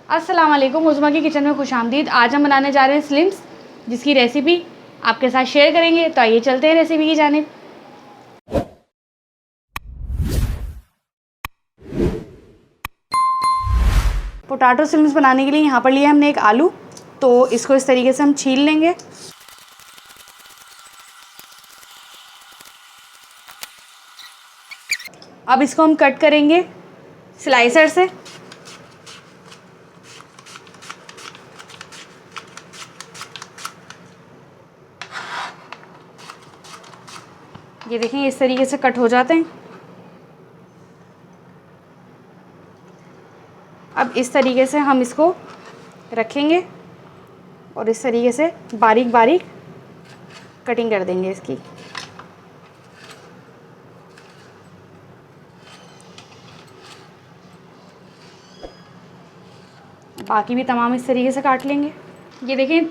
अस्सलाम वालेकुम, उज़्मा की किचन में खुशामदीद। आज हम बनाने जा रहे हैं स्लिम्स, जिसकी रेसिपी आपके साथ शेयर करेंगे। तो आइए चलते हैं रेसिपी की जानिब। पोटैटो स्लिम्स बनाने के लिए यहाँ पर लिया हमने एक आलू। तो इसको इस तरीके से हम छील लेंगे। अब इसको हम कट करेंगे स्लाइसर से। ये देखें, इस तरीके से कट हो जाते हैं। अब इस तरीके से हम इसको रखेंगे और इस तरीके से बारीक बारीक कटिंग कर देंगे इसकी। बाकी भी तमाम इस तरीके से काट लेंगे। ये देखें,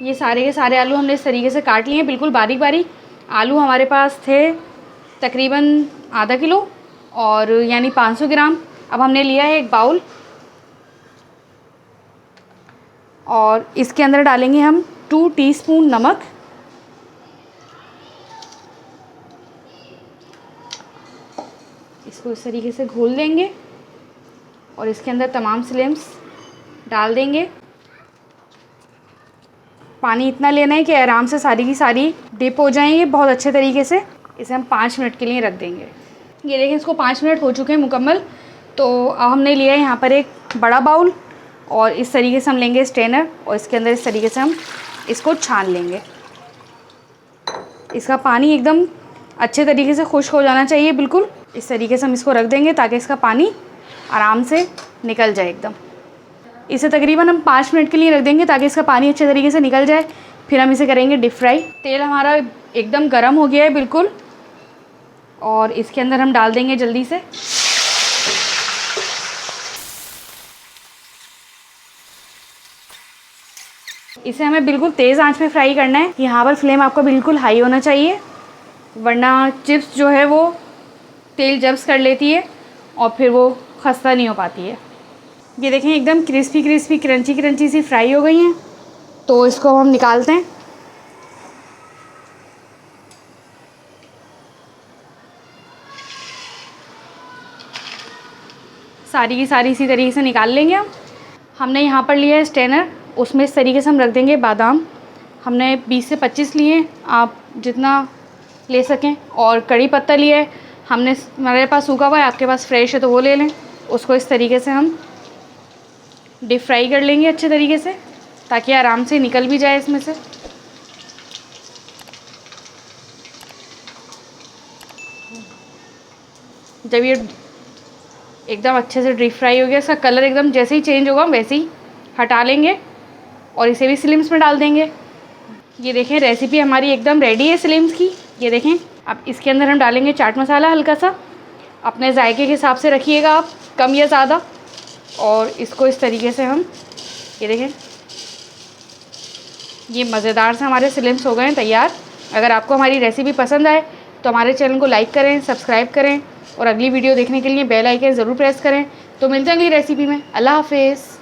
ये सारे के सारे आलू हमने इस तरीके से काट लिए हैं, बिल्कुल बारीक बारीक। आलू हमारे पास थे तकरीबन आधा किलो, और यानी 500 ग्राम। अब हमने लिया है एक बाउल और इसके अंदर डालेंगे हम 2 टीस्पून नमक। इसको इस तरीके से घोल देंगे और इसके अंदर तमाम स्लिम्स डाल देंगे। पानी इतना लेना है कि आराम से सारी की सारी डिप हो जाएंगे बहुत अच्छे तरीके से। इसे हम 5 मिनट के लिए रख देंगे। ये देखें, इसको 5 मिनट हो चुके हैं मुकम्मल। तो अब हमने लिया है यहाँ पर एक बड़ा बाउल और इस तरीके से हम लेंगे स्ट्रेनर और इसके अंदर इस तरीके से हम इसको छान लेंगे। इसका पानी एकदम अच्छे तरीके से खुश्क हो जाना चाहिए, बिल्कुल इस तरीके से हम इसको रख देंगे ताकि इसका पानी आराम से निकल जाए एकदम। इसे तकरीबन हम 5 मिनट के लिए रख देंगे ताकि इसका पानी अच्छे तरीके से निकल जाए। फिर हम इसे करेंगे डीप फ्राई। तेल हमारा एकदम गर्म हो गया है बिल्कुल, और इसके अंदर हम डाल देंगे जल्दी से इसे हमें बिल्कुल तेज़ आंच पे फ्राई करना है। यहाँ पर फ्लेम आपका बिल्कुल हाई होना चाहिए, वरना चिप्स जो है वो तेल जब्स कर लेती है और फिर वो खस्ता नहीं हो पाती है। ये देखें, एकदम क्रिस्पी क्रिस्पी क्रंची क्रंची सी फ्राई हो गई हैं। तो इसको हम निकालते हैं। सारी की सारी इसी तरीके से निकाल लेंगे हम। हमने यहाँ पर लिया है स्ट्रेनर, उसमें इस तरीके से हम रख देंगे बादाम। हमने 20 से 25 लिए, आप जितना ले सकें। और कड़ी पत्ता लिया है हमने, हमारे पास सूखा हुआ है, आपके पास फ्रेश है तो वो ले लें। उसको इस तरीके से हम डीप फ्राई कर लेंगे अच्छे तरीके से ताकि आराम से निकल भी जाए इसमें से। जब ये एकदम अच्छे से डीप फ्राई हो गया, इसका कलर एकदम जैसे ही चेंज होगा वैसे ही हटा लेंगे और इसे भी स्लिम्स में डाल देंगे। ये देखें, रेसिपी हमारी एकदम रेडी है स्लिम्स की। ये देखें, अब इसके अंदर हम डालेंगे चाट मसाला हल्का सा। अपने जायके के हिसाब से रखिएगा आप, कम या ज़्यादा। और इसको इस तरीके से हम, ये देखें, ये मज़ेदार से हमारे स्लिम्स हो गए हैं तैयार। अगर आपको हमारी रेसिपी पसंद आए तो हमारे चैनल को लाइक करें, सब्सक्राइब करें और अगली वीडियो देखने के लिए बेल आइकन ज़रूर प्रेस करें। तो मिलते हैं अगली रेसिपी में। अल्लाह हाफिज़।